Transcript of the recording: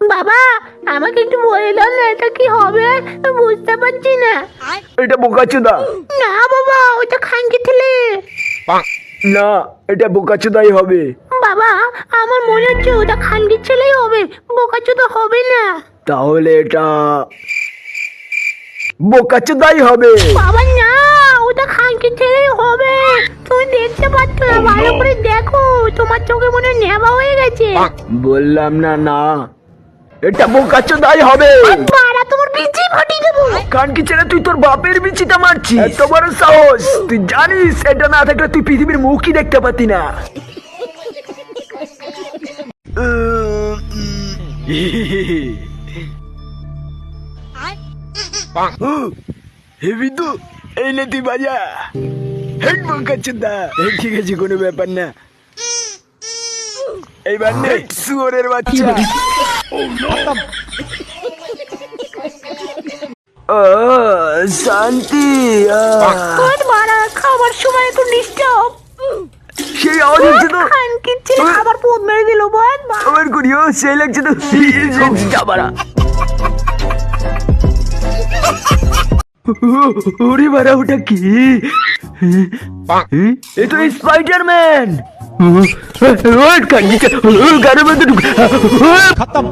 বাবা আমাকে একটু বলে দাও না, এটা কি হবে? বুঝতে পারছি না। এটা বোকাচোদা। না বাবা, ওটা খানকি ছেলে। না, এটা বোকাচোদাই হবে। বাবা আমার মনে হচ্ছে ওটা খানকি ছেলেই হবে, বোকাচোদা হবে না। তাহলে এটা বোকাচোদাই হবে। বাবা না, ওটা খানকি ছেলেই হবে। তুমি দেখতে পাচ্ছ না, ভালো করে দেখো, তোমার চোখে মনে হয় নেবা হয়ে গেছে। বললাম না, না এটা বোকাচোদাই হবে। বাড়া তোমার বিচি ফাটিয়ে দেবো। কানকি ছেলে, তুই তোর বাপের বিচিটা মারছিস? এত বড় সাহস! তুই জানিস এটা না থাকলে তুই পৃথিবীর মুখই দেখতে পাতি না। হে বিন্দু, এই নে তুই বাজা। হেড বোকাচোদা। ঠিক আছে, কোনো ব্যাপার না। এইবার নে শুয়োরের বাচ্চা। শান্তি। বাড়া খাবার সময় একটু ডিস্টার্ব। সেই আওয়াজ হচ্ছে তো। খানকি ছেলে আবার পোদ মেরে দিল। বল আমার করিও সেই লাগছে তো। যাবারা ওরে বাড়া, ওটা কি? এ তো স্পাইডারম্যান। গাড়ির মধ্যে खत्म।